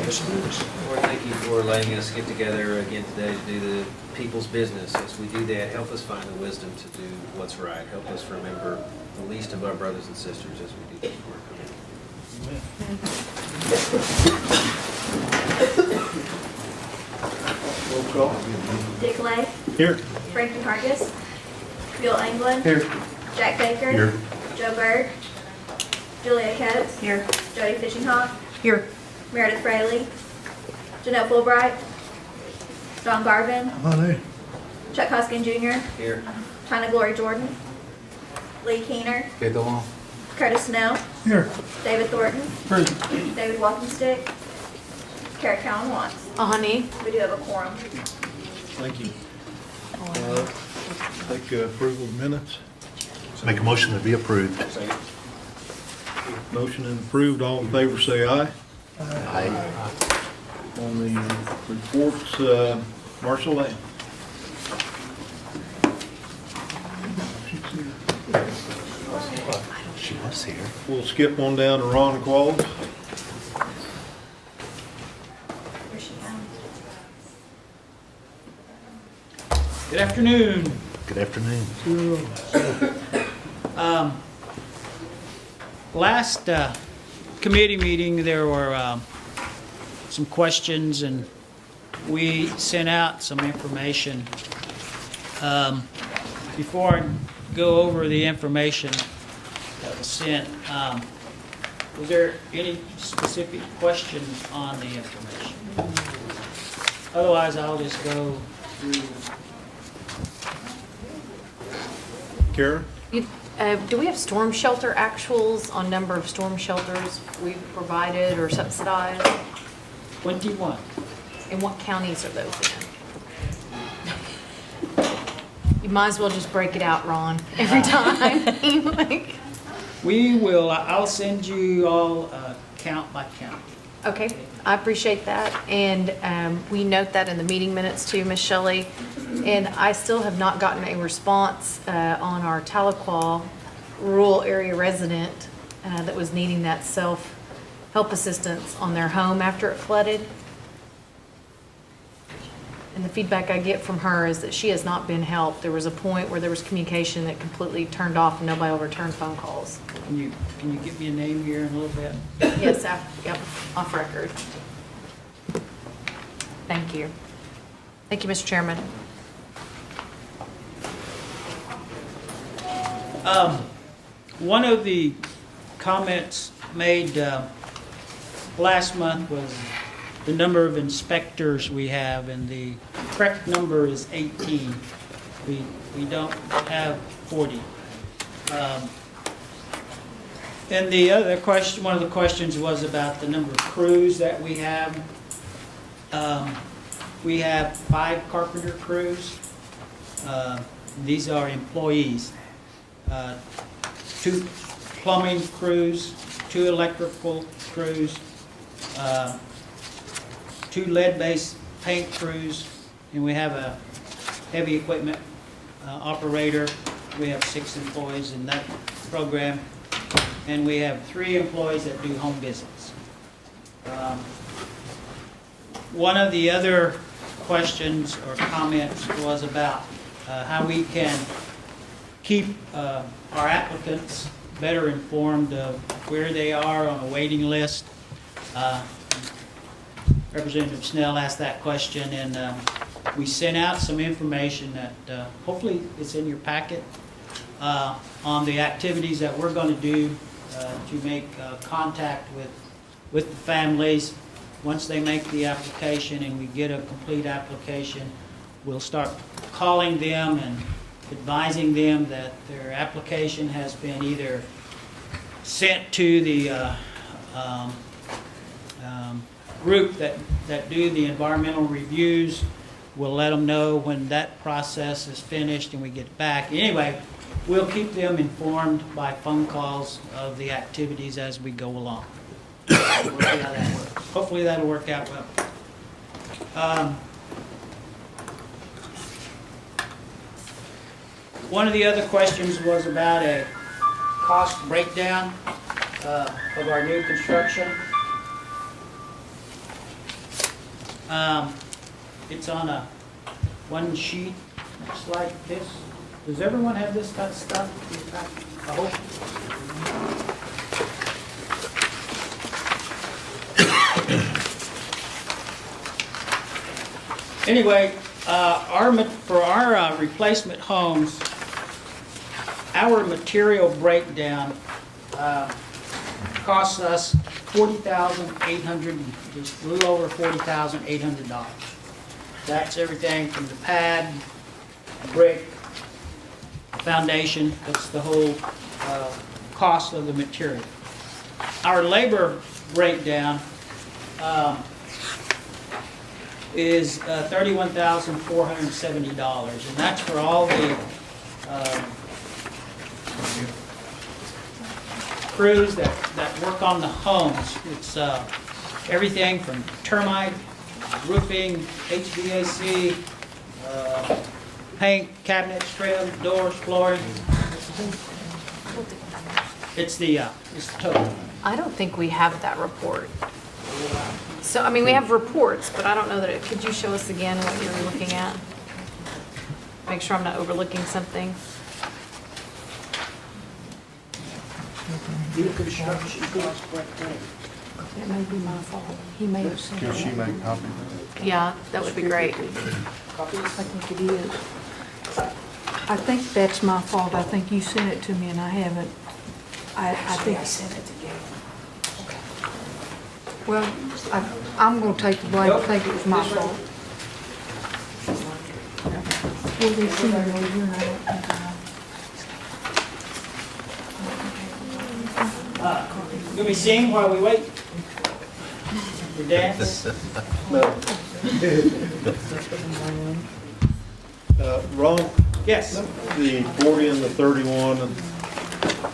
Commissioners. Lord, thank you for letting us get together again today to do the people's business. As we do that, help us find the wisdom to do what's right. Help us remember the least of our brothers and sisters as we do this work. Roll call. Dick Lay, Here. Frankie Hargis, Bill England, Here. Jack Baker, Here. Joe Berg, Julia Coates, Here. Jody Fishinghawk, Here. Meredith Fraley, Janelle Fulbright, Don Garvin, Honey. Chuck Hoskin Jr., Here. Tina Glory Jordan, Lee Keener, Get along. Curtis Snell, Here. David Thornton, Present. David Walkenstick, Kara Cowan Watts. Honey. We do have a quorum. Thank you. Take approval of minutes. Make a motion to be approved. Motion and approved. All in favor say aye. Aye. On the reports, Marshall Lane. She was here. We'll skip on down to Ron Qualls. Where's she at? Good afternoon. Good afternoon. Last committee meeting, there were some questions, and we sent out some information. Before I go over the information that was sent, was there any specific questions on the information? Otherwise, I'll just go through. Kara? Do we have storm shelter actuals on number of storm shelters we've provided or subsidized? 21. And what counties are those in? You might as well just break it out, Ron, every time. Like, We will, I'll send you all count by count. okay, I appreciate that. And we note that in the meeting minutes too, Ms. Shelley. And I still have not gotten a response on our Tahlequah rural area resident that was needing that self-help assistance on their home after it flooded. And the feedback I get from her is that she has not been helped. There was a point where there was communication that completely turned off and nobody will return phone calls. Can you give me a name here in a little bit? Yes, yep, off record. Thank you. Thank you, Mr. Chairman. One of the comments made last month was the number of inspectors we have, and the correct number is 18. We don't have 40. And the other question, one of the questions was about the number of crews that we have. We have 5 carpenter crews. These are employees. 2 plumbing crews, 2 electrical crews, 2 lead-based paint crews, and we have a heavy equipment operator. We have 6 employees in that program, and we have 3 employees that do home visits. One of the other questions or comments was about how we can keep our applicants better informed of where they are on a waiting list. Representative Snell asked that question, and we sent out some information that hopefully it's in your packet on the activities that we're going to do to make contact with the families. Once they make the application and we get a complete application, we'll start calling them and advising them that their application has been either sent to the group that do the environmental reviews. We'll let them know when that process is finished and we get back. Anyway, we'll keep them informed by phone calls of the activities as we go along. We'll see how that works. Hopefully that'll work out well. One of the other questions was about a cost breakdown of our new construction. It's on a one sheet, just like this. Does everyone have this kind of stuff? I hope. Anyway, for our replacement homes, our material breakdown costs us $40,800, just a little over $40,800. That's everything from the pad, brick, foundation. That's the whole cost of the material. Our labor breakdown is $31,470, and that's for all the crews that work on the homes. It's everything from termite, roofing, HVAC, paint, cabinets, trim, doors, flooring. It's the total. I don't think we have that report. So, I mean, we have reports, but I don't know that could you show us again what you're looking at? Make sure I'm not overlooking something. New construction cost breakdown. It may be my fault. He may have sent Can it. she make copies? Yeah, that would be great. Copies? I think it is. I think that's my fault. I think you sent it to me and I haven't. I think. I sent it to you. Well, I'm gonna take the blame. I think it was my fault. Well, they sent it over and I don't think Can we sing while we wait? We dance? Ron, Yes. the 40 and the 31, is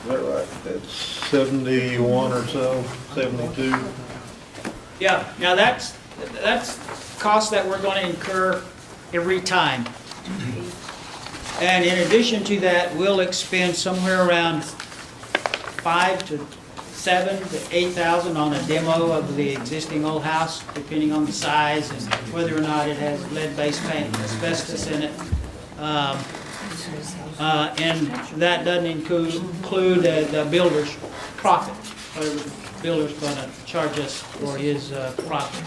that right? That's 71 or so, 72. Yeah, now that's costs that we're going to incur every time. And in addition to that, we'll expend somewhere around 5 to 7 to 8,000 on a demo of the existing old house, depending on the size and whether or not it has lead-based paint and asbestos in it. And that doesn't include the builder's profit, whatever the builder's going to charge us for his profit.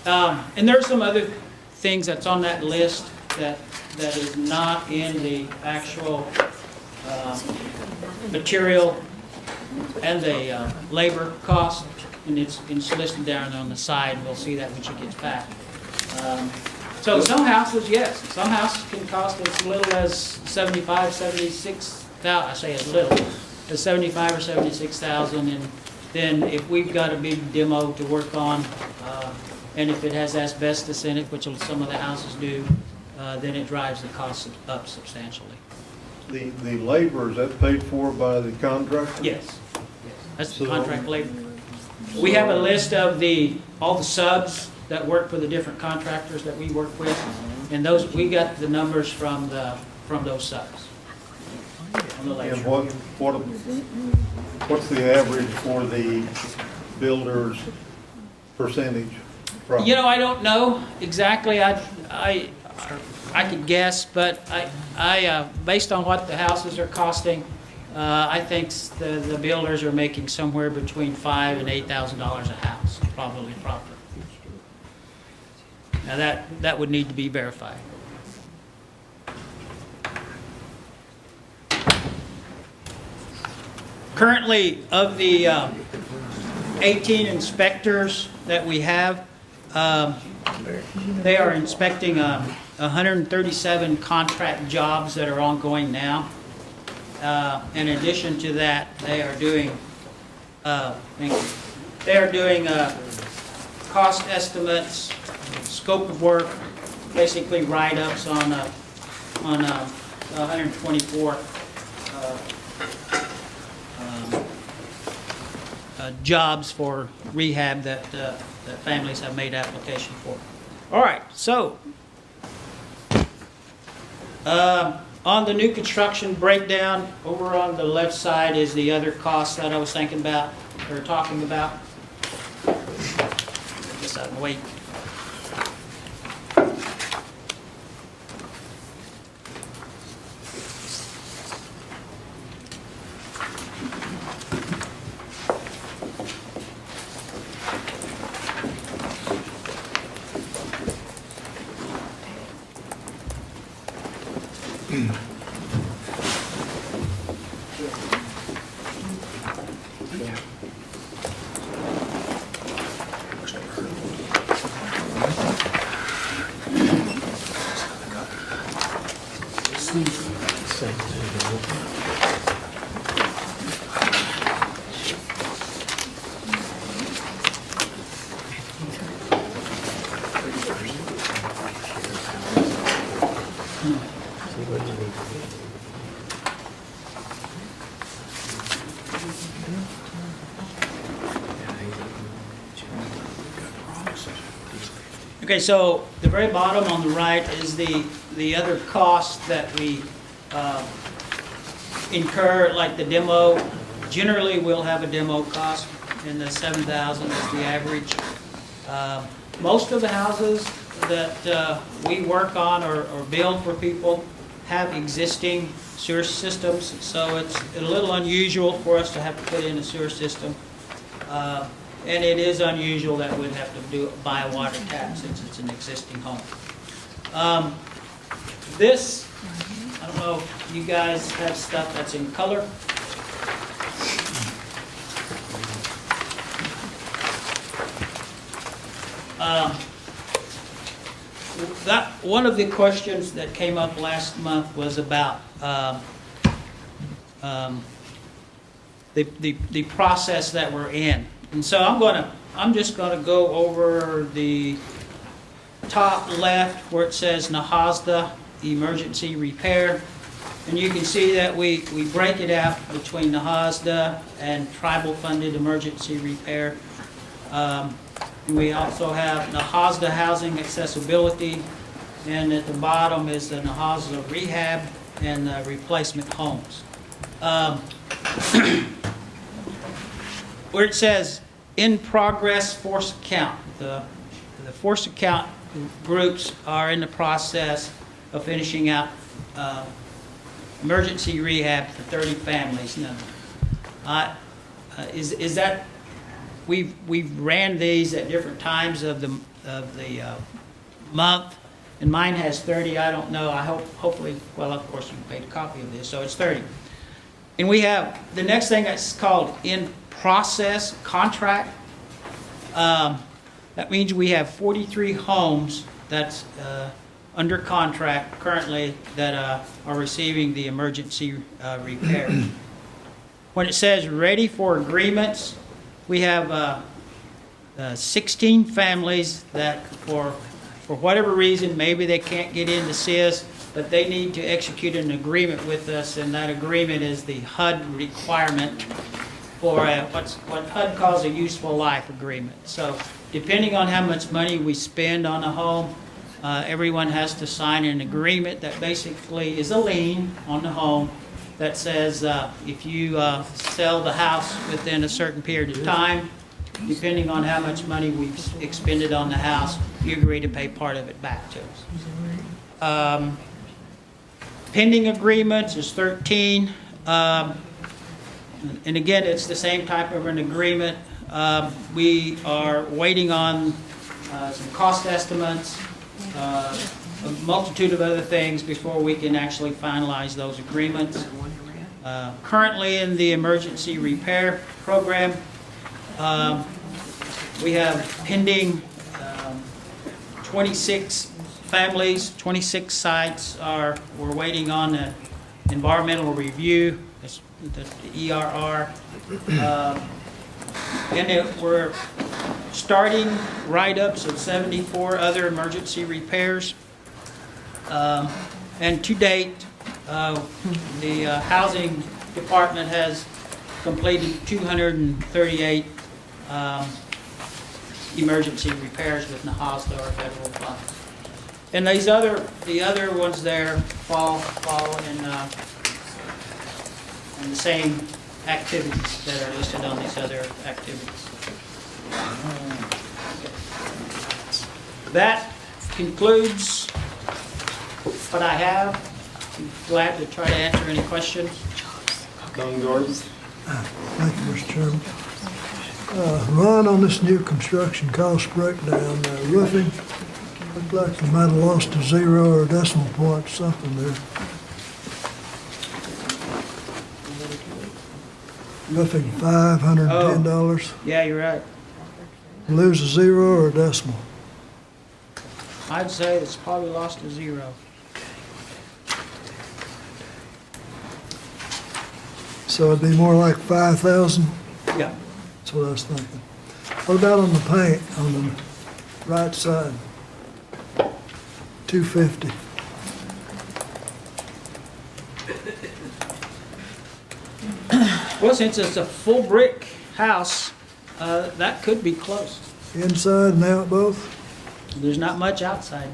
And there's some other things that's on that list that is not in the actual material and the labor cost, and it's listed down on the side. We'll see that when she gets back. So some houses, yes, some houses can cost as little as 75, 76,000. I say as little as 75 or 76,000, and then if we've got a big demo to work on, and if it has asbestos in it, which some of the houses do, then it drives the cost up substantially. The labor, is that paid for by the contractor? Yes, that's the So- contract labor. We have a list of all the subs that work for the different contractors that we work with, and we got the numbers from those subs on the labor. And what's the average for the builder's percentage? profit? You know, I don't know exactly. I could guess, but I based on what the houses are costing, I think the builders are making somewhere between $5,000 and $8,000 a house, probably proper. Now that would need to be verified. Currently, of the 18 inspectors that we have, they are inspecting 137 contract jobs that are ongoing now. In addition to that, they are doing cost estimates, scope of work, basically write-ups on 124 jobs for rehab that families have made application for. All right, so on the new construction breakdown, over on the left side is the other costs that I was thinking about or talking about. Wait. Okay, so the very bottom on the right is the other costs that we incur, like the demo. Generally, we'll have a demo cost in the $7,000 is the average. Most of the houses that we work on or build for people have existing sewer systems, so it's a little unusual for us to have to put in a sewer system. And it is unusual that we'd have to buy a water tap since it's an existing home. This, I don't know if you guys have stuff that's in color. That one of the questions that came up last month was about the process that we're in. And so I'm just gonna go over the top left where it says NAHASDA emergency repair, and you can see that we break it out between NAHASDA and tribal funded emergency repair. We also have NAHASDA housing accessibility, and at the bottom is the NAHASDA rehab and replacement homes. Where it says in progress force account, the force account groups are in the process of finishing out emergency rehab for 30 families. Now, is that we've ran these at different times of the month, and mine has 30. I don't know. I hopefully, well, of course you paid a copy of this, so it's 30. And we have the next thing that's called in process contract. That means we have 43 homes that's under contract currently that are receiving the emergency repair. When it says ready for agreements, we have 16 families that for whatever reason, maybe they can't get in to see us, but they need to execute an agreement with us, and that agreement is the HUD requirement for what HUD calls a useful life agreement. So depending on how much money we spend on a home, everyone has to sign an agreement that basically is a lien on the home that says if you sell the house within a certain period of time, depending on how much money we've expended on the house, you agree to pay part of it back to us. Pending agreements is 13. And again, it's the same type of an agreement. We are waiting on some cost estimates, a multitude of other things before we can actually finalize those agreements. Currently in the emergency repair program, we have pending 26 families, 26 sites we're waiting on an environmental review, the ERR. And we're starting write-ups of 74 other emergency repairs. And to date, the housing department has completed 238 emergency repairs with NAHASDA or federal funds. And the other ones there fall in the same activities that are listed on these other activities. That concludes what I have. I'm glad to try to answer any questions. Don Garden. Thank you, Mr. Chairman. Ron, on this new construction cost breakdown, roofing, looked like you might have lost a zero or a decimal point, something there. Roofing, $510. Yeah, you're right. Lose a zero or a decimal? I'd say it's probably lost a zero. So it'd be more like 5,000? Yeah. That's what I was thinking. What about on the paint, on the right side? 250. Well, since it's a full brick house, that could be close. Inside and out both? There's not much outside.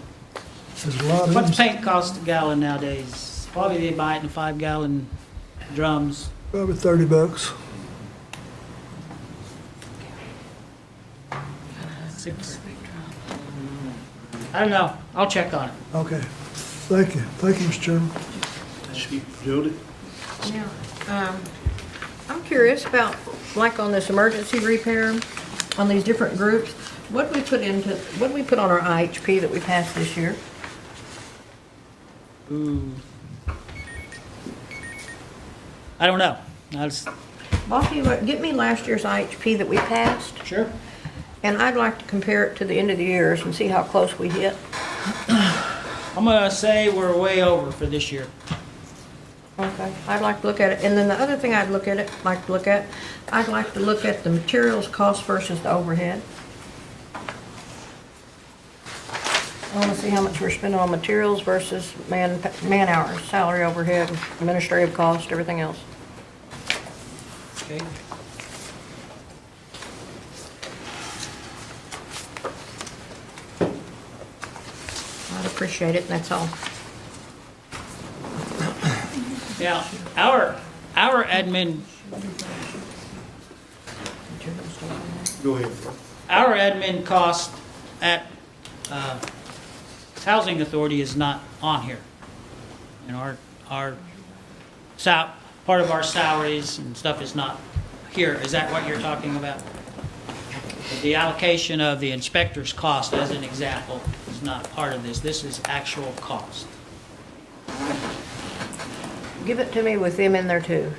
There's a lot of What's inside. paint cost a gallon nowadays? Probably they buy it in 5-gallon drums. Probably $30. Six. I don't know. I'll check on it. Okay. Thank you. Thank you, Mr. Chairman. Jody? Now, I'm curious about, like on this emergency repair, on these different groups, what do we put on our IHP that we passed this year? Ooh. I don't know. Bobby, get me last year's IHP that we passed, Sure. and I'd like to compare it to the end of the years and see how close we hit. I'm gonna say we're way over for this year. Okay, I'd like to look at it. And then the other thing I'd like to look at the materials cost versus the overhead. I want to see how much we're spending on materials versus man hours, salary, overhead, administrative cost, everything else. Okay. I'd appreciate it, and that's all. Now, our admin, Go ahead. our admin cost at Housing Authority is not on here. And our part of our salaries and stuff is not here. Is that what you're talking about? The allocation of the inspector's cost, as an example, is not part of this. This is actual cost. Give it to me with them in there too.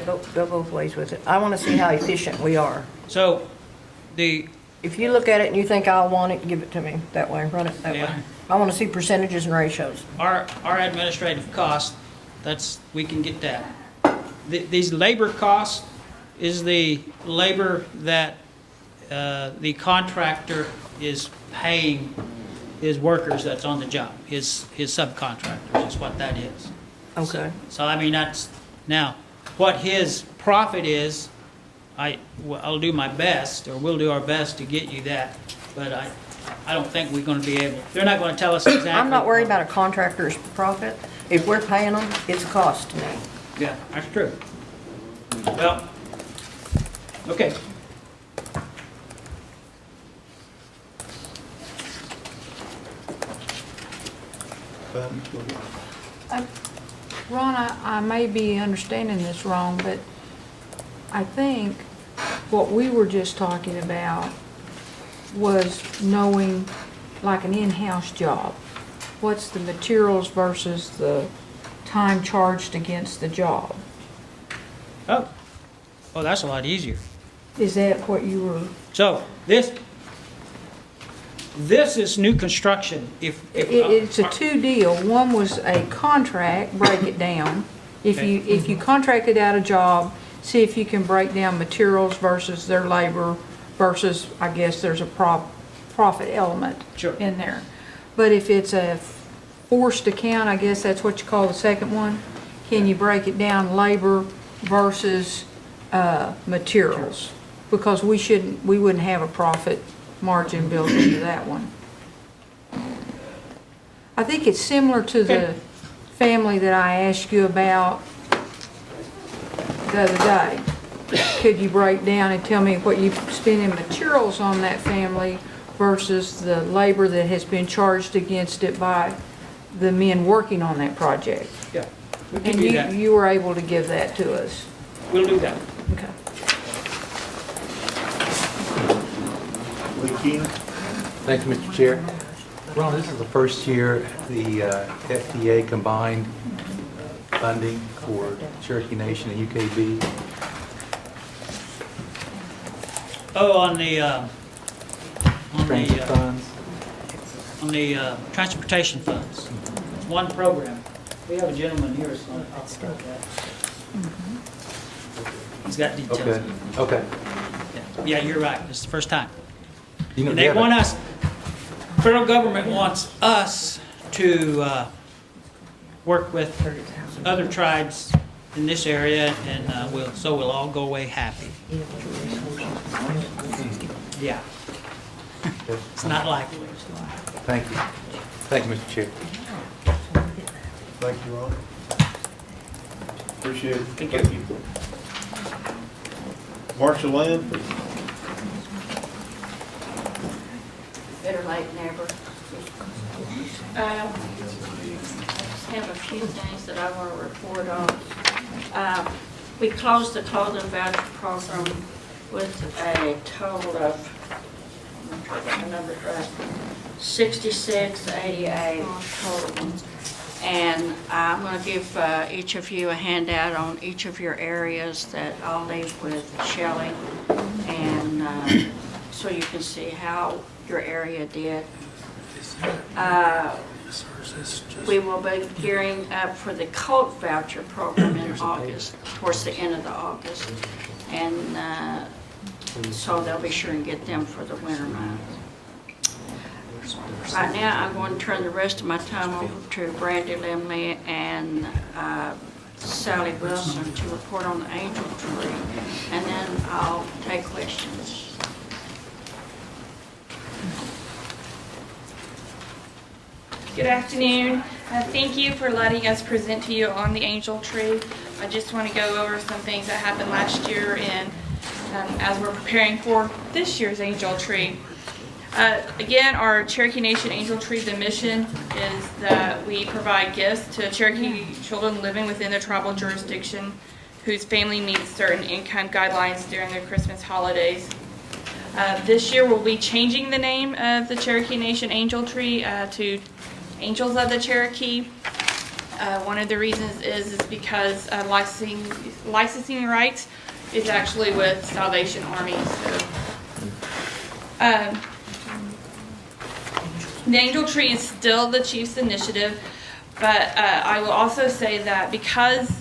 Go both ways with it. I want to see how efficient we are. So, the, If you look at it and you think I want it, give it to me that way, run it that Yeah. way. I want to see percentages and ratios. our administrative cost, we can get that. These labor costs is the labor that the contractor is paying his workers that's on the job, his subcontractors is what that is. Okay. So I mean, that's, now, what his profit is, I'll do my best, or we'll do our best to get you that, but I don't think we're gonna be able, they're not gonna tell us exactly. I'm not worried about a contractor's profit. If we're paying them, it's a cost to me. Yeah, that's true. Well, okay. Ron, I may be understanding this wrong, but I think what we were just talking about was knowing, like an in-house job, what's the materials versus the time charged against the job. Oh, that's a lot easier. Is that what you were? So, this is new construction. It's a two deal. One was a contract, break it down. If you contracted out a job, see if you can break down materials versus their labor versus, I guess there's a profit element Sure. in there. But if it's a forced account, I guess that's what you call the second one, can you break it down labor versus materials? Because we wouldn't have a profit margin built into that one. I think it's similar to the family that I asked you about the other day. Could you break down and tell me what you spend in materials on that family versus the labor that has been charged against it by the men working on that project. Yeah, we can And do that. you were able to give that to us. We'll do that. Okay. Lee Keener? Thank you, Mr. Chair. Ron, this is the first year the FDA combined funding for Cherokee Nation and UKB. Oh, Transit funds. on the transportation funds. It's one program. We have a gentleman here who's going to talk about that. He's got details. Okay, okay. Yeah, you're right. It's the first time. You know, And they yeah, want us, federal government wants us to work with other tribes in this area, and so we'll all go away happy. Yeah. It's not likely. Thank you. Thank you, Mr. Chair. Thank you, Ron. Appreciate it. Thank you. Marshall Land? Better late than never. I just have a few things that I want to report on. We closed the clothing voucher program with a total of, I'm trying to get the numbers right, 6688 total. And I'm going to give each of you a handout on each of your areas that I'll leave with Shelley, and so you can see how your area did. We will be gearing up for the coat voucher program in August, towards the end of the August, and so they'll be sure and get them for the winter months. Right now, I'm going to turn the rest of my time over to Brandy Limley and Sally Wilson to report on the angel tree, and then I'll take questions. Good afternoon. Thank you for letting us present to you on the angel tree. I just want to go over some things that happened last year and as we're preparing for this year's angel tree. Again, our Cherokee Nation Angel Tree, the mission is that we provide gifts to Cherokee children living within the tribal jurisdiction whose family meets certain income guidelines during their Christmas holidays. This year we'll be changing the name of the Cherokee Nation Angel Tree to Angels of the Cherokee. One of the reasons is because licensing rights is actually with Salvation Army. So, the Angel Tree is still the Chief's initiative, but I will also say that because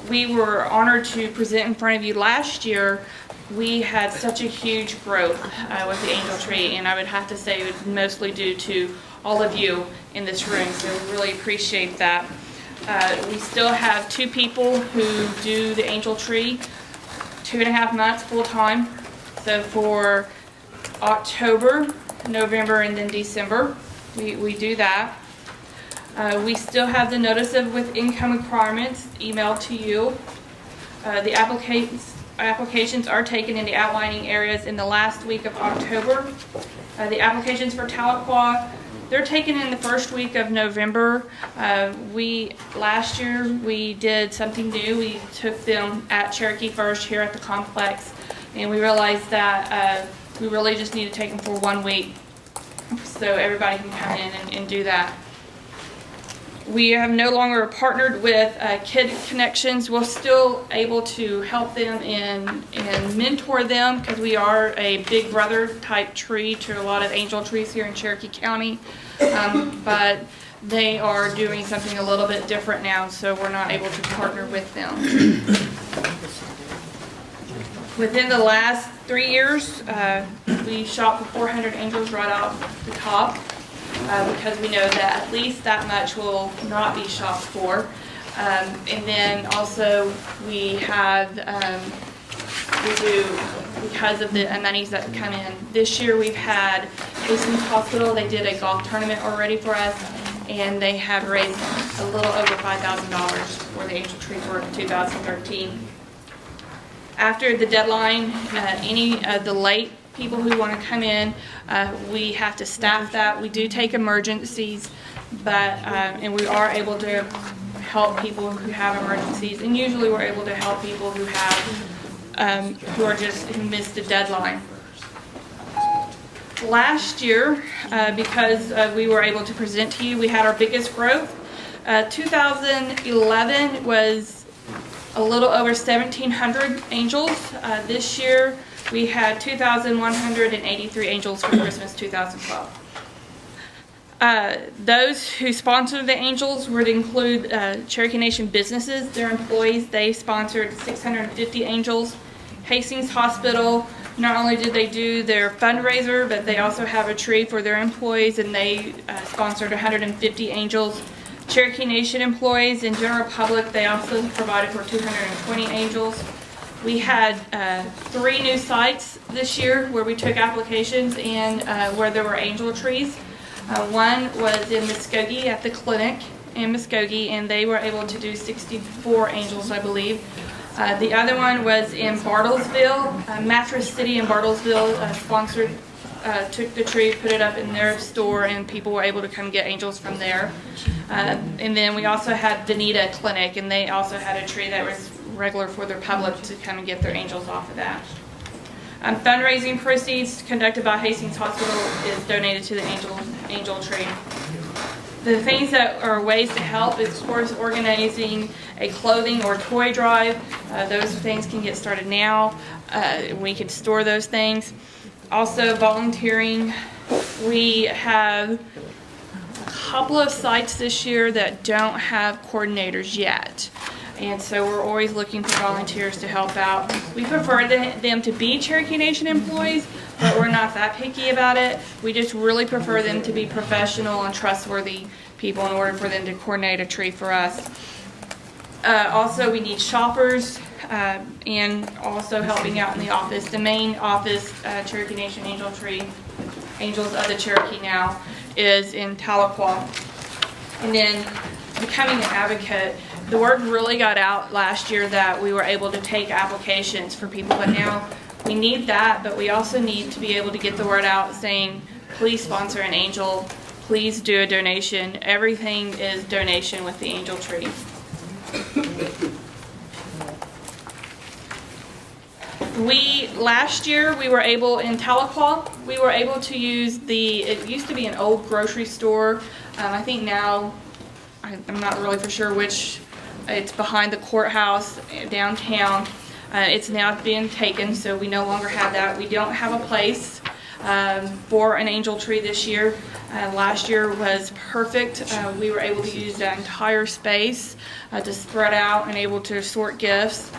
we were honored to present in front of you last year, we had such a huge growth with the Angel Tree, and I would have to say it was mostly due to all of you in this room, so we really appreciate that. We still have 2 people who do the Angel Tree 2.5 months full time. So for October, November, and then December, we do that. We still have the notice of with income requirements emailed to you. The applications are taken in the outlining areas in the last week of October. The applications for Tahlequah, they're taken in the first week of November. Last year we did something new. We took them at Cherokee first here at the complex, and we realized that we really just need to take them for 1 week so everybody can come in and do that. We have no longer partnered with Kid Connections. We're still able to help them and mentor them because we are a big brother type tree to a lot of angel trees here in Cherokee County. But they are doing something a little bit different now, so we're not able to partner with them. Within the last 3 years, we shot for 400 angels right off the top. Because we know that at least that much will not be shopped for. And then also we have, because of the monies that come in. This year we've had Hastings Hospital, they did a golf tournament already for us, and they have raised a little over $5,000 for the angel tree for 2013. After the deadline, any of the late people who want to come in, we have to staff that. We do take emergencies, but and we are able to help people who have emergencies, and usually we're able to help people who have who missed the deadline. Last year, because we were able to present to you, we had our biggest growth. 2011 was a little over 1,700 angels. This year, we had 2,183 angels for Christmas 2012. Those who sponsored the angels would include Cherokee Nation businesses, their employees. They sponsored 650 angels. Hastings Hospital, not only did they do their fundraiser, but they also have a tree for their employees, and they sponsored 150 angels. Cherokee Nation employees and general public, they also provided for 220 angels. We had 3 new sites this year where we took applications and where there were angel trees. One was in Muskogee at the clinic in Muskogee, and they were able to do 64 angels, I believe. The other one was in Bartlesville. Mattress City in Bartlesville took the tree, put it up in their store, and people were able to come get angels from there. And then we also had Veneta Clinic, and they also had a tree that was regular for their public to come and get their angels off of that. Fundraising proceeds conducted by Hastings Hospital is donated to the angel tree. The things that are ways to help is, of course, organizing a clothing or toy drive. Those things can get started now. We can store those things. Also, volunteering. We have a couple of sites this year that don't have coordinators yet. And so we're always looking for volunteers to help out. We prefer them to be Cherokee Nation employees, but we're not that picky about it. We just really prefer them to be professional and trustworthy people in order for them to coordinate a tree for us. Also, we need shoppers and also helping out in the office. The main office, Cherokee Nation Angel Tree, Angels of the Cherokee now, is in Tahlequah. And then becoming an advocate. The word really got out last year that we were able to take applications for people, but now we need that, but we also need to be able to get the word out saying, please sponsor an angel, please do a donation. Everything is donation with the angel tree. Last year we were able, in Tahlequah, we were able to use it used to be an old grocery store. I think now, I'm not really for sure which. It's behind the courthouse downtown. It's now being taken, so we no longer have that. We don't have a place for an angel tree this year. Last year was perfect. We were able to use that entire space to spread out and able to sort gifts.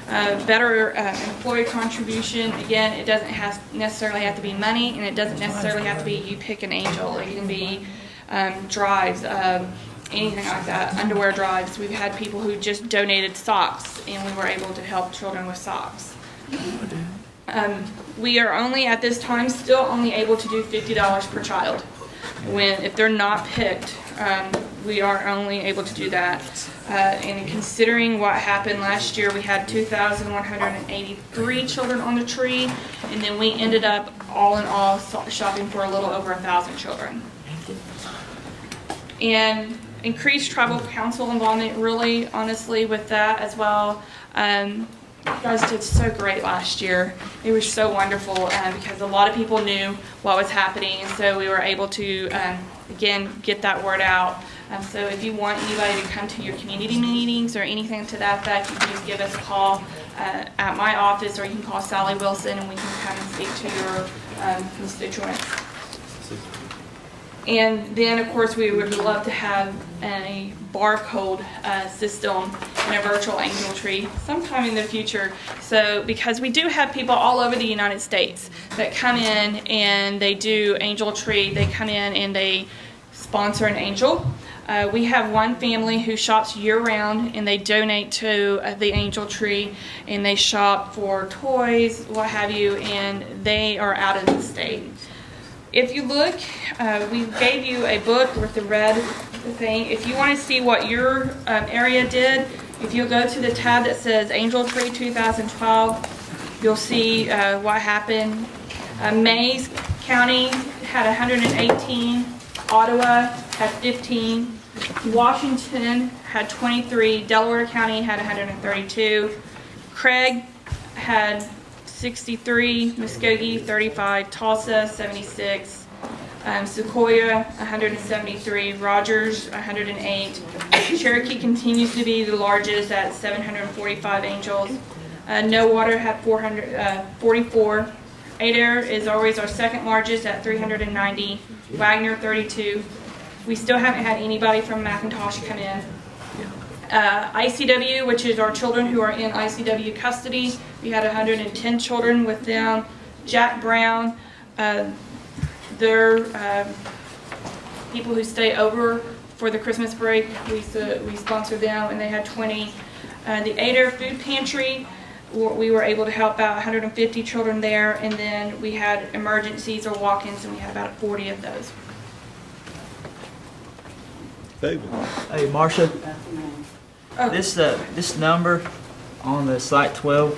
Better employee contribution. Again, it doesn't necessarily have to be money, and it doesn't necessarily have to be you pick an angel. It can be drives. Anything like that, underwear drives. We've had people who just donated socks, and we were able to help children with socks. We are only, at this time, still only able to do $50 per child. If they're not picked, we are only able to do that. And considering what happened last year, we had 2,183 children on the tree, and then we ended up, all in all, shopping for a little over 1,000 children. And increased tribal council involvement, really, honestly, with that as well. You guys did so great last year. It was so wonderful because a lot of people knew what was happening, and so we were able to, again, get that word out. So if you want anybody to come to your community meetings or anything to that effect, you can just give us a call at my office, or you can call Sally Wilson, and we can come and speak to your constituents. And then, of course, we would love to have a barcode system and a virtual angel tree sometime in the future. So, because we do have people all over the United States that come in and they do angel tree. They come in and they sponsor an angel. We have one family who shops year-round, and they donate to the angel tree, and they shop for toys, what have you, and they are out of the state. If you look, we gave you a book with the red thing. If you want to see what your area did, If you go to the tab that says Angel Tree 2012, you'll see what happened. Mays County had 118, Ottawa had 15, Washington had 23, Delaware County had 132, Craig had 63, Muskogee 35, Tulsa 76, Sequoia 173, Rogers 108. Cherokee continues to be the largest at 745 angels. No Water had 444. Adair is always our second largest at 390. Wagner 32. We still haven't had anybody from McIntosh come in. ICW, which is our children who are in ICW custody, we had 110 children with them. Jack Brown, they're people who stay over for the Christmas break. We sponsor them, and they had 20. The Adair Food Pantry, we were able to help out 150 children there, and then we had emergencies or walk-ins, and we had about 40 of those. David. Hey, Marcia, this number on the site 12,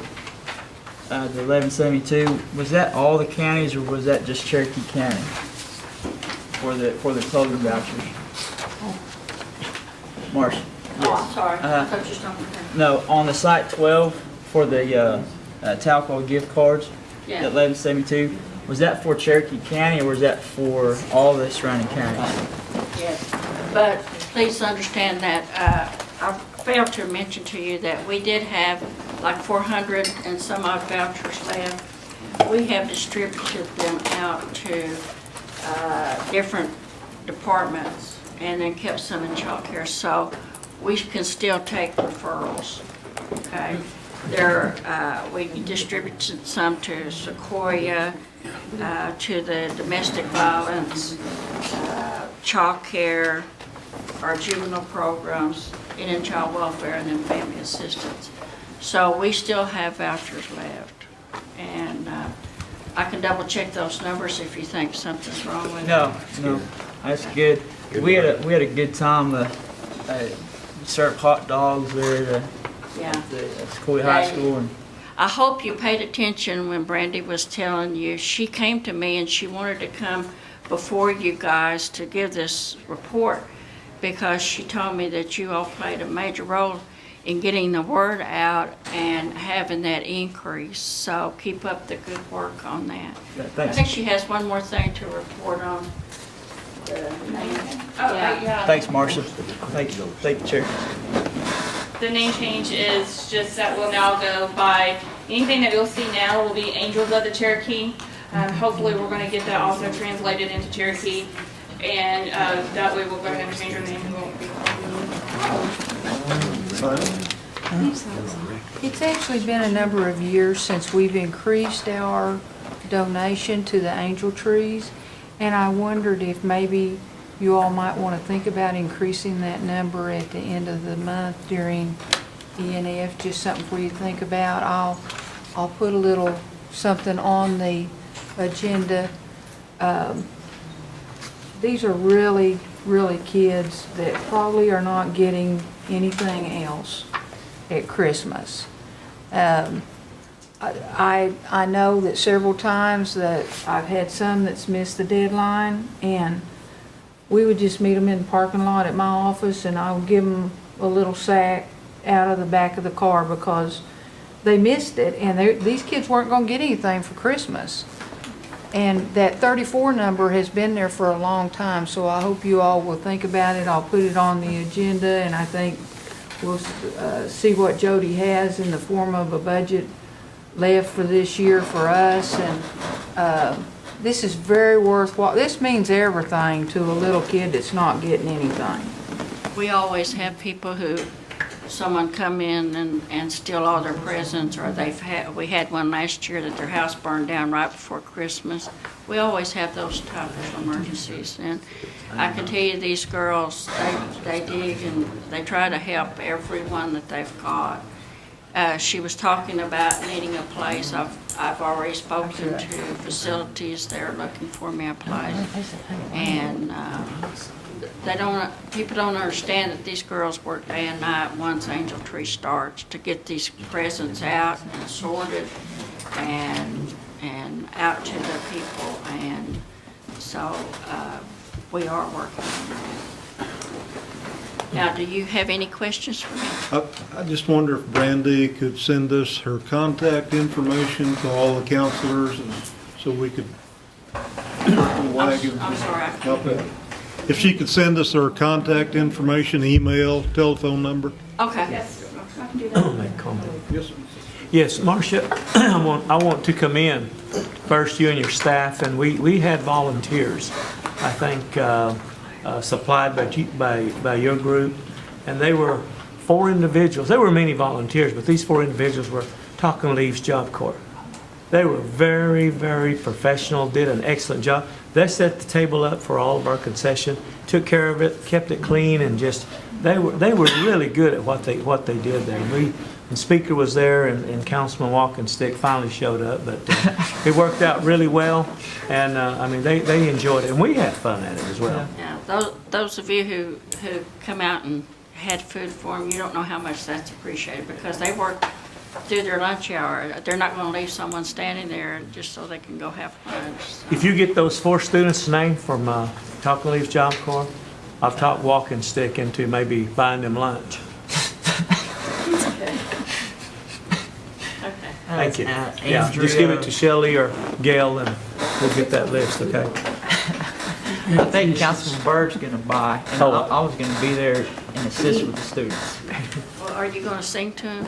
the 1172, was that all the counties, or was that just Cherokee County for the clothing vouchers? Marcia. Oh, I'm sorry. I thought you were talking about that. No, on the site 12 for the Talco gift cards, Yeah. that 1172, was that for Cherokee County, or was that for all the surrounding counties? Yes, but please understand that I failed to mention to you that we did have like 400 and some odd vouchers left. We have distributed them out to different departments and then kept some in child care, so we can still take referrals, okay? We distributed some to Sequoia, to the domestic violence, child care, our juvenile programs, and in child welfare, and then family assistance. So we still have vouchers left. And I can double check those numbers if you think something's wrong with it. No, that's good. We had a good time. Served hot dogs there at Sequoia High School. And I hope you paid attention when Brandy was telling you. She came to me and she wanted to come before you guys to give this report because she told me that you all played a major role in getting the word out and having that increase. So keep up the good work on that. Thanks. I think she has one more thing to report on. Thanks, Marcia. Thank you, Chair. The name change is just that we'll now go by, anything that you'll see now will be Angels of the Cherokee. Hopefully we're going to get that also translated into Cherokee, and that way we'll go ahead and change our name. It's actually been a number of years since we've increased our donation to the angel trees, and I wondered if maybe you all might want to think about increasing that number at the end of the month during ENF, just something for you to think about. I'll put a little something on the agenda. These are really kids that probably are not getting anything else at Christmas. I know that several times that I've had some that's missed the deadline, and we would just meet them in the parking lot at my office, and I would give them a little sack out of the back of the car because they missed it, and these kids weren't going to get anything for Christmas. And that 34 number has been there for a long time, so I hope you all will think about it. I'll put it on the agenda, and I think we'll see what Jody has in the form of a budget left for this year for us. And this is very worthwhile. This means everything to a little kid that's not getting anything. We always have people who, someone come in and steal all their presents, or we had one last year that their house burned down right before Christmas. We always have those type of emergencies, and I can tell you these girls, they dig and they try to help everyone that they've got. She was talking about needing a place. I've already spoken to facilities. They're looking for me a place, and people don't understand that these girls work day and night once Angel Tree starts to get these presents out and sorted and out to the people. And so we are working on that. Now, do you have any questions for me? I just wonder if Brandy could send us her contact information to all the counselors, and so we could circle the wagons. I'm sorry, I Help it. If she could send us her contact information, email, telephone number. Okay. Yes. I can do that. Make comment. Yes, sir. Yes, Marcia, I want to commend first you and your staff, and we had volunteers, I think, supplied by your group, and they were 4 individuals. There were many volunteers, but these 4 individuals were Talking Leaves Job Corps. They were very, very professional, did an excellent job. They set the table up for all of our concession, took care of it, kept it clean, and just they were really good at what they did there. The speaker was there, and Councilman Walkenstick finally showed up, but it worked out really well, and I mean they enjoyed it, and we had fun at it as well. Yeah, those of you who come out and had food for them, you don't know how much that's appreciated, because they work through their lunch hour. They're not going to leave someone standing there just so they can go have lunch. So. If you get those 4 students' names from Talking Leaves Job Corps, I've talked Walkenstick into maybe buying them lunch. Thank you. Yeah, just give it to Shelley or Gail, and we'll get that list, okay? I think Councilman Bird's gonna buy, and I was gonna be there and assist with the students. Well, are you going to sing to them?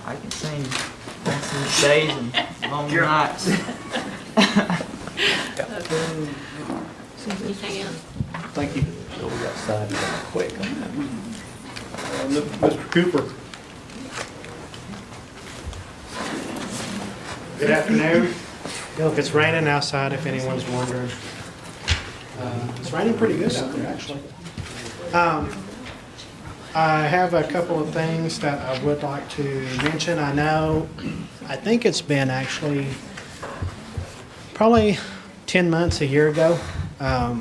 I can sing on some days and long nights. Anything else? Thank you. So we got signed quick on that. Mr. Cooper. Good afternoon. It's raining outside, if anyone's wondering. It's raining pretty good out there, actually. I have a couple of things that I would like to mention. I think it's been actually probably 10 months, a year ago. I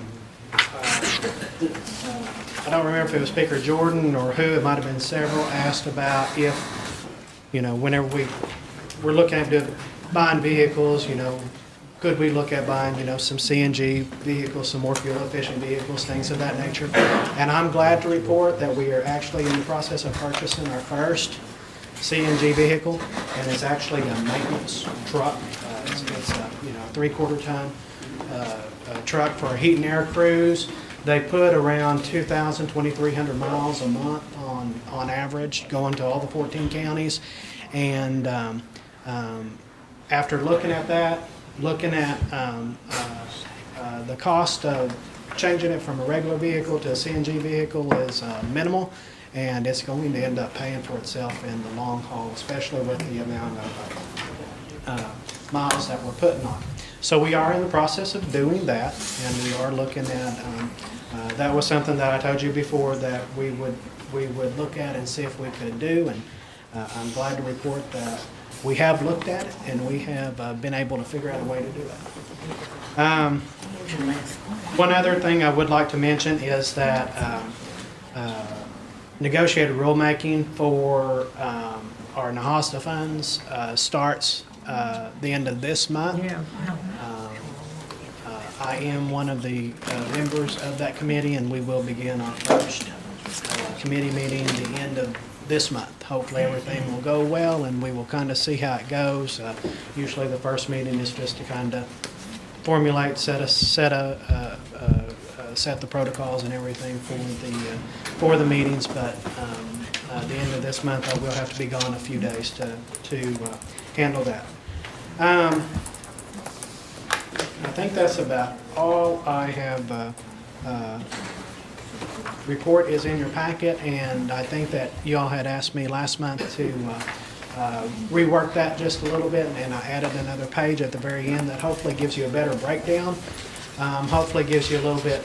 don't remember if it was Speaker Jordan or who, it might have been several, asked about if, whenever we're looking at buying vehicles, could we look at buying, some CNG vehicles, some more fuel-efficient vehicles, things of that nature. And I'm glad to report that we are actually in the process of purchasing our first CNG vehicle, and it's actually a maintenance truck. It's a 3/4 ton truck for a heat and air crews. They put around 2,000, 2,300 miles a month on average, going to all the 14 counties. And after looking at that, looking at the cost of changing it from a regular vehicle to a CNG vehicle is minimal, and it's going to end up paying for itself in the long haul, especially with the amount of miles that we're putting on. So we are in the process of doing that, and we are looking at, that was something that I told you before that we would look at and see if we could do, and I'm glad to report that we have looked at it, and we have been able to figure out a way to do it. One other thing I would like to mention is that negotiated rulemaking for our NAHASTA funds starts the end of this month. I am one of the members of that committee, and we will begin our first committee meeting the end of this month. Hopefully everything will go well, and we will kind of see how it goes. Usually the first meeting is just to kind of formulate, set the protocols and everything for the meetings. But at the end of this month, I will have to be gone a few days to handle that. I think that's about all I have. Report is in your packet, and I think that y'all had asked me last month to rework that just a little bit, and I added another page at the very end that hopefully gives you a better breakdown, hopefully gives you a little bit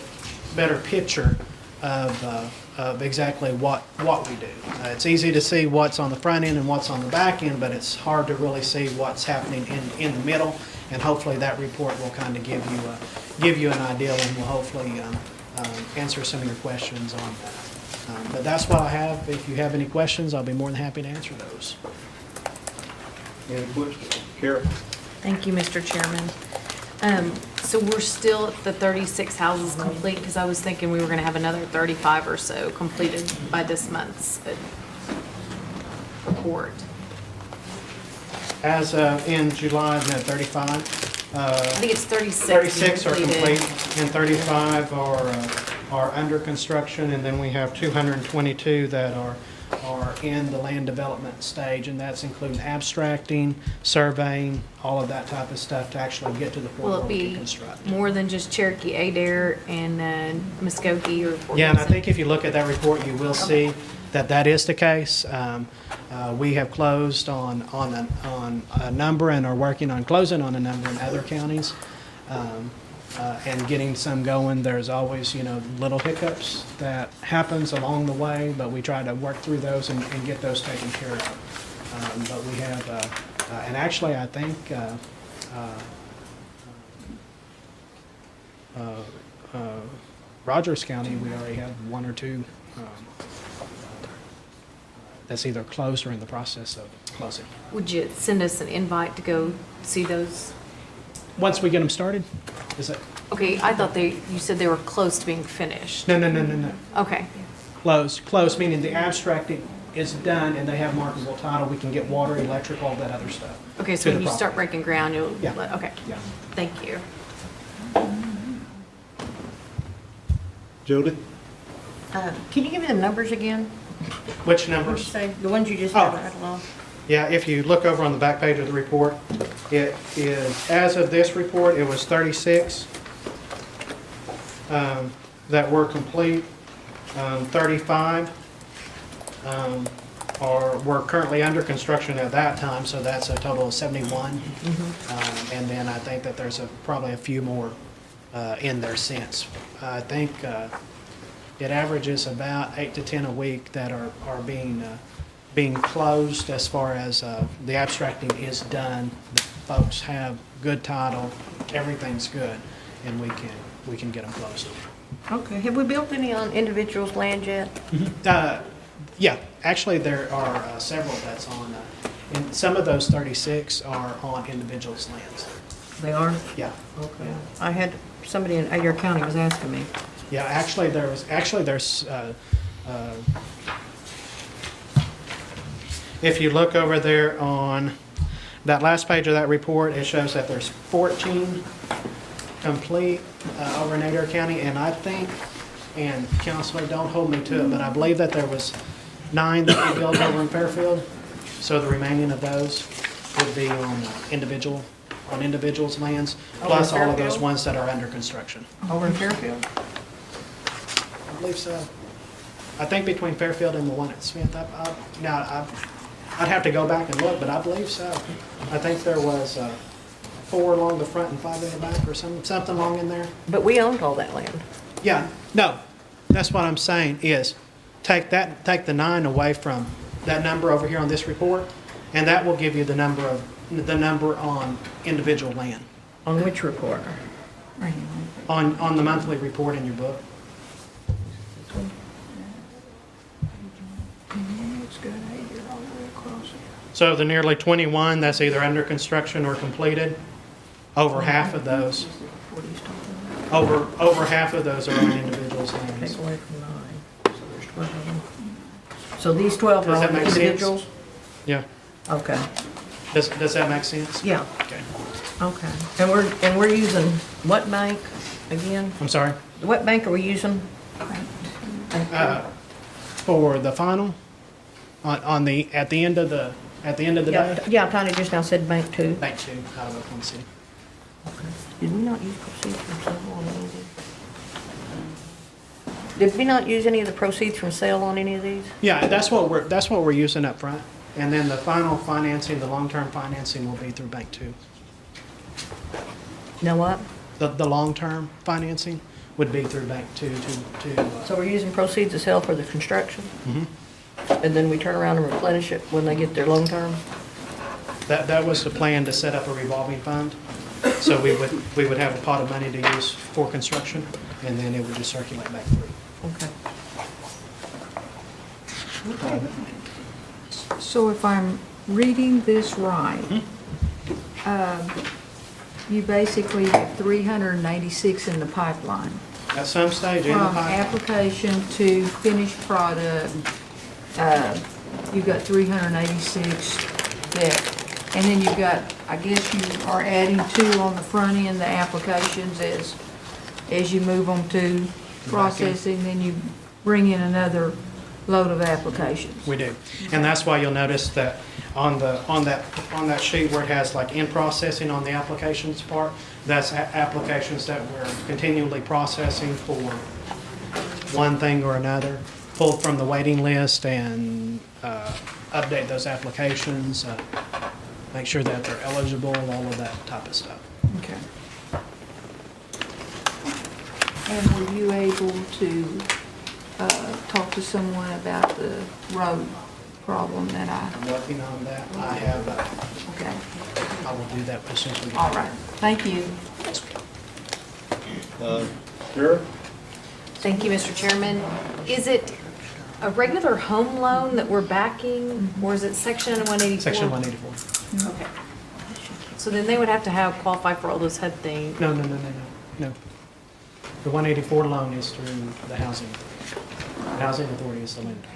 better picture of exactly what we do. It's easy to see what's on the front end and what's on the back end, but it's hard to really see what's happening in the middle, and hopefully that report will kind of give you an idea, and will hopefully answer some of your questions on that. But that's what I have. If you have any questions, I'll be more than happy to answer those. Any questions? Carol? Thank you, Mr. Chairman. So we're still at the 36 houses complete, because I was thinking we were going to have another 35 or so completed by this month's report. As in July, no, 35. I think it's 36. 36 are completed. complete, and 35 are under construction, and then we have 222 that are in the land development stage, and that's including abstracting, surveying, all of that type of stuff to actually get to the point Will where it we can be construct. more than just Cherokee, Adair, and Muskogee or Fort Yeah, and I Gibson? think if you look at that report, you will see that that is the case. We have closed on a number and are working on closing on a number in other counties. And getting some going. There's always, little hiccups that happens along the way, but we try to work through those and get those taken care of. But we have, and actually, I think Rogers County, we already have one or two that's either closed or in the process of closing. Would you send us an invite to go see those? Once we get them started, is it? Okay, I thought you said they were close to being finished. No. Okay. Closed, meaning the abstracting is done and they have marketable title. We can get water, electric, all that other stuff. Okay, to so the when you start property. breaking ground, you'll, Yeah. okay. Yeah. Thank you. Jody? Can you give me the numbers again? Which What'd you numbers? say? The ones you just Oh. rattled off? Yeah, if you look over on the back page of the report, it is, as of this report, it was 36 that were complete. 35 were currently under construction at that time, so that's a total of 71. And then I think that there's probably a few more in there since. I think it averages about 8 to 10 a week that are being closed as far as the abstracting is done. The folks have good title, everything's good, and we can get them closed. Okay. Have we built any on individuals' land yet? Yeah, actually there are several that's on, and some of those 36 are on individuals' lands. They are? Yeah. Okay. I had somebody in Adair County was asking me. Yeah, there's if you look over there on that last page of that report, it shows that there's 14 complete over in Adair County, and I think, and Counselor, don't hold me to it, but I believe that there was 9 that we built over in Fairfield, so the remaining of those would be on individuals' lands, plus all of those Fairfield? ones that are under construction. Over in Fairfield? I believe so. I think between Fairfield and the one at Smith, I'd have to go back and look, but I believe so. I think there was 4 along the front and 5 in the back or something along in there. But we owned all that land. Yeah, no, that's what I'm saying is take the 9 away from that number over here on this report, and that will give you the number on individual land. On which report? On the monthly report in your book. So the nearly 21 that's either under construction or completed, over half of those, over half of those are on individuals' lands. Take away from 9. So there's 12 of them. So these 12 are Does that on make sense? individuals? Yeah. Okay. Does that make sense? Yeah. Okay. Okay. And we're using what bank again? I'm sorry? What bank are we using? For the final, at the end of the day? Yeah, Tony just now said bank 2. Bank 2 out of Oklahoma City. Did we not use proceeds from sale on any of these? Did we not use any of the proceeds from sale on any of these? Yeah, that's what we're using up front. And then the final financing, the long-term financing will be through Bank 2. Know what? The long-term financing would be through Bank 2 So we're using proceeds of sale for the construction? Mhm. And then we turn around and replenish it when they get their loan term? That was the plan, to set up a revolving fund So we would have a pot of money to use for construction, and then it would just circulate back through. Okay. So if I'm reading this right, you basically have 386 in the pipeline. At some stage in the From pipeline. application to finished product, you've got 386 there. And then you've got, I guess you are adding 2 on the front end, the applications as you move them to processing, then you bring in another load of applications. We do. And that's why you'll notice that on that sheet where it has like in processing on the applications part, that's applications that we're continually processing for one thing or another, pull from the waiting list and update those applications, make sure that they're eligible, all of that type of stuff. Okay. And were you able to talk to someone about the road problem that I'm working on that. I have, okay. I will do that as soon as we get. All right, thank you. Sure. Thank you, Mr. Chairman. Is it a regular home loan that we're backing, or is it Section 184? Section 184. Okay. So then they would have to qualify for all those HUD things. No. The 184 loan is through the housing. The housing authority is the lender.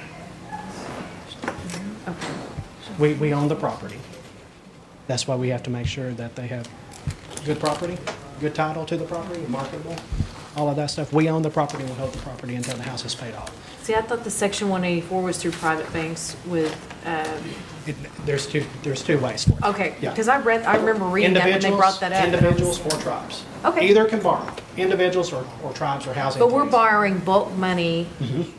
Okay. We own the property. That's why we have to make sure that they have good property, good title to the property, marketable, all of that stuff. We own the property and we hold the property until the house is paid off. See, I thought the Section 184 was through private banks with, There's two ways for it. okay, Yeah. because I remember reading that when they brought that up. Individuals or tribes. Okay. Either can borrow, individuals or tribes or housing But we're authorities. borrowing bulk money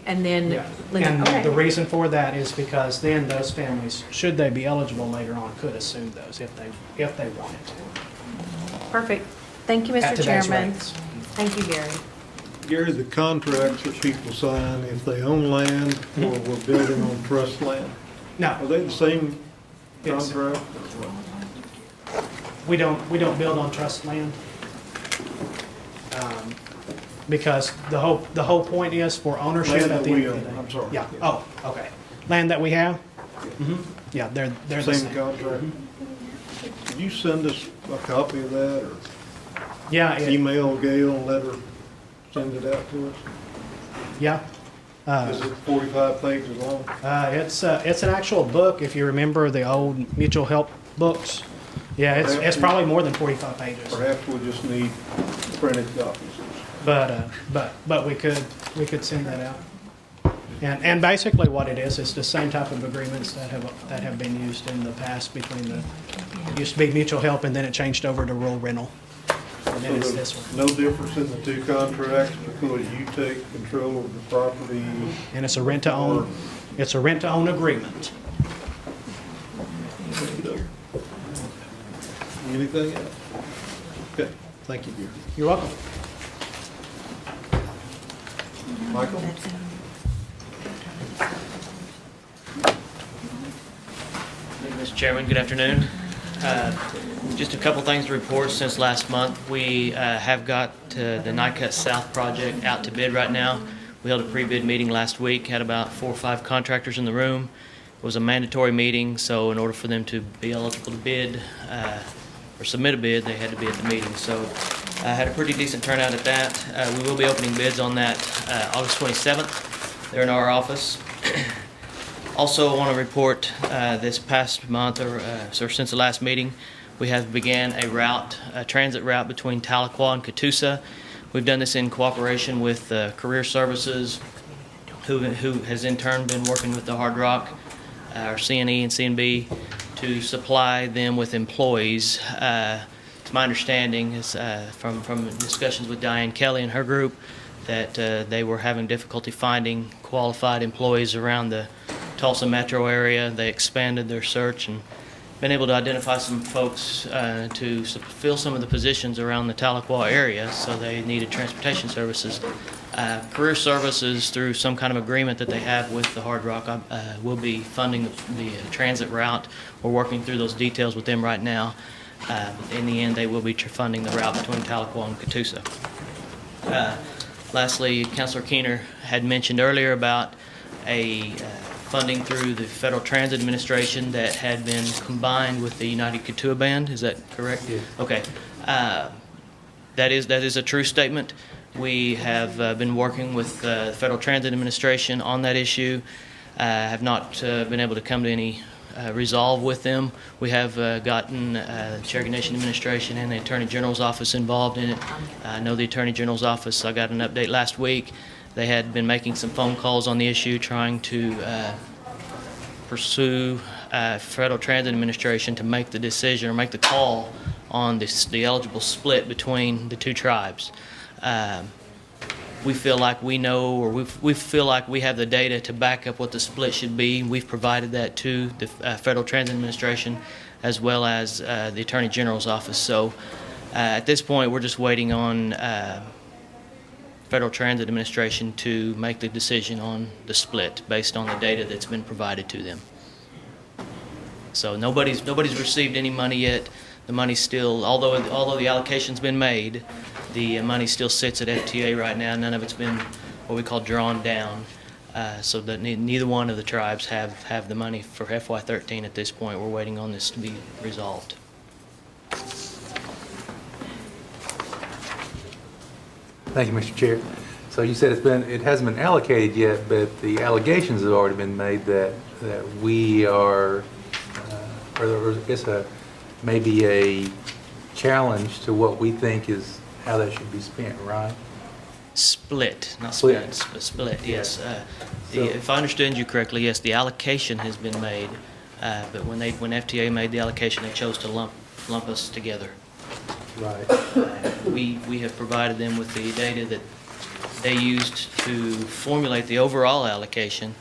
and then Yeah. lending, And the okay. reason for that is because then those families, should they be eligible later on, could assume those if they wanted to. Perfect. Thank you, At Mr. today's Chairman. rates. Thank you, Gary. Gary, the contracts that people sign, if they own land or we're building on trust land, No, are they the same Yes. contract? we don't build on trust land. Because the whole point is for ownership Land at that the we end of the own, day. I'm sorry. Yeah, oh, okay. Land that we have? Yeah, they're the Same same. contract? Could you send us a copy of that or Yeah, email Gail and let her send it out to us? yeah. Is it 45 pages long? It's an actual book, if you remember the old mutual help books. Yeah, it's probably more than 45 pages. Perhaps we just need printed copies. But we could send that out. And basically what it is the same type of agreements that have been used in the past between it used to be mutual help and then it changed over to rural rental. And then it's So this there's one. no difference in the two contracts because you take control of the property? And it's a rent-to-own agreement. Anything else? Okay, thank you, Gary. You're welcome. Michael? Mr. Chairman, good afternoon. Just a couple things to report since last month. We have got the NICUT South project out to bid right now. We held a pre-bid meeting last week, had about 4 or 5 contractors in the room. It was a mandatory meeting, so in order for them to be eligible to bid or submit a bid, they had to be at the meeting. So I had a pretty decent turnout at that. We will be opening bids on that August 27th. They're in our office. Also, I want to report this past month, or since the last meeting, we have began a transit route between Tahlequah and Catoosa. We've done this in cooperation with Career Services, who has in turn been working with the Hard Rock, our CNE and CNB, to supply them with employees. It's my understanding is, from discussions with Diane Kelly and her group that they were having difficulty finding qualified employees around the Tulsa metro area. They expanded their search and been able to identify some folks to fill some of the positions around the Tahlequah area, so they needed transportation services. Career Services, through some kind of agreement that they have with the Hard Rock, will be funding the transit route. We're working through those details with them right now. In the end, they will be funding the route between Tahlequah and Catoosa. Lastly, Councilor Keener had mentioned earlier about a funding through the Federal Transit Administration that had been combined with the United Katua Band. Is that correct? Yes. Okay. That is a true statement. We have been working with the Federal Transit Administration on that issue. Have not been able to come to any resolve with them. We have gotten the Cherokee Nation Administration and the Attorney General's office involved in it. I know the Attorney General's office, I got an update last week. They had been making some phone calls on the issue, trying to pursue Federal Transit Administration to make the decision or make the call on the eligible split between the two tribes. We feel like we know, or we feel like we have the data to back up what the split should be. We've provided that to the Federal Transit Administration as well as the Attorney General's office. So at this point, we're just waiting on Federal Transit Administration to make the decision on the split based on the data that's been provided to them. So nobody's received any money yet. The money still, although the allocation's been made, the money still sits at FTA right now. None of it's been what we call drawn down, so that neither one of the tribes have the money for FY13 at this point. We're waiting on this to be resolved. Thank you, Mr. Chair. So you said it hasn't been allocated yet, but the allegations have already been made that we are, or it's maybe a challenge to what we think is how that should be spent, right? Split, not Split. spent, split, yes. If I understood you correctly, yes, the allocation has been made, but when FTA made the allocation, they chose to lump us together. Right. We have provided them with the data that they used to formulate the overall allocation.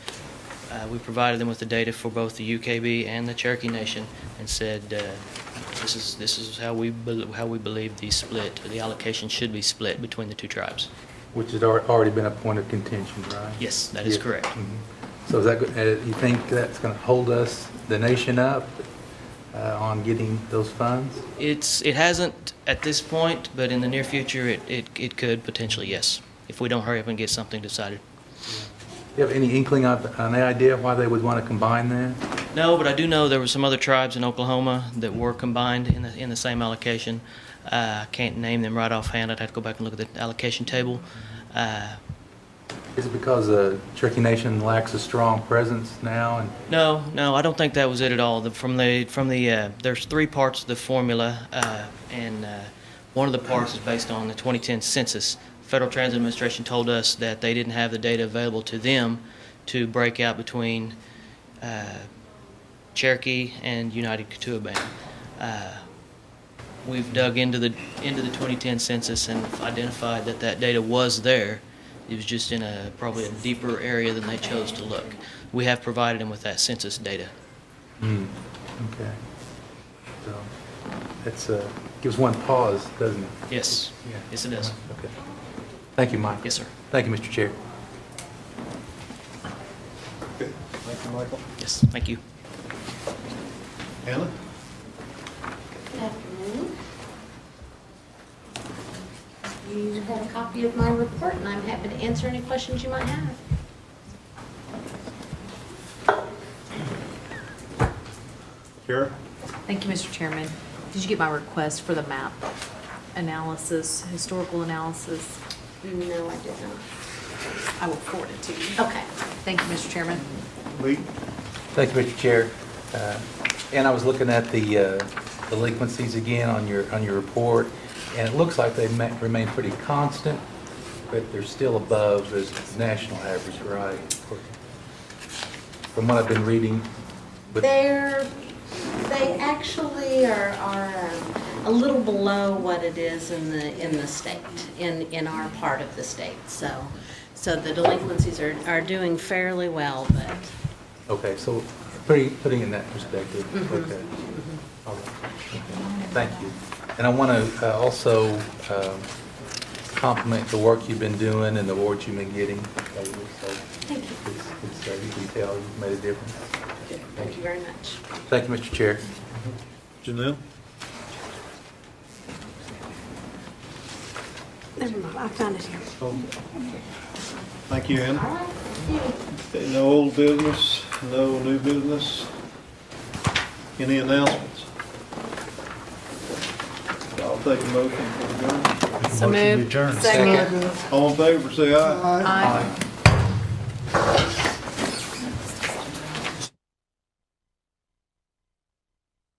We provided them with the data for both the UKB and the Cherokee Nation and said this is how we believe the allocation should be split between the two tribes. Which has already been a point of contention, right? Yes, that is correct. Mm-hmm. So is that, you think that's going to hold us, the nation, up on getting those funds? It hasn't at this point, but in the near future it could potentially, yes, if we don't hurry up and get something decided. Do you have any inkling on the idea why they would want to combine that? No, but I do know there were some other tribes in Oklahoma that were combined in the same allocation. I can't name them right offhand. I'd have to go back and look at the allocation table. Is it because the Cherokee Nation lacks a strong presence now? And No, I don't think that was it at all. There's three parts of the formula, and one of the parts is based on the 2010 census. Federal Transit Administration told us that they didn't have the data available to them to break out between Cherokee and United Katua Band. We've dug into the 2010 census and identified that data was there. It was just in probably a deeper area than they chose to look. We have provided them with that census data. Okay. So that's gives one pause, doesn't it? Yes. Yeah. Yes, it does. Okay. Thank you, Mike. Yes, sir. Thank you, Mr. Chair. Thank you, Michael. Yes, thank you. Anna? Good afternoon. You have a copy of my report, and I'm happy to answer any questions you might have. Kara? Thank you, Mr. Chairman. Did you get my request for the map analysis, historical analysis? No, I did not. I will forward it to you. Okay. Thank you, Mr. Chairman. Lee? Thank you, Mr. Chair. And I was looking at the delinquencies again on your report, and it looks like they remain pretty constant, but they're still above the national average, right? From what I've been reading. They actually are a little below what it is in the state, in our part of the state. So the delinquencies are doing fairly well, but. Okay, so putting in that perspective. Mm-hmm. Okay. Mm-hmm. All right. Okay. Thank you. And I want to also compliment the work you've been doing and the awards you've been getting. Thank you. You can tell you've made a difference. Thank you very much. Thank you, Mr. Chair. Janelle? Never mind, I found it here. Thank you, Ann. Okay, no old business, no new business. Any announcements? I'll take a motion for adjournment. So Motion to moved. adjourn. Second. All in favor, say aye. Aye.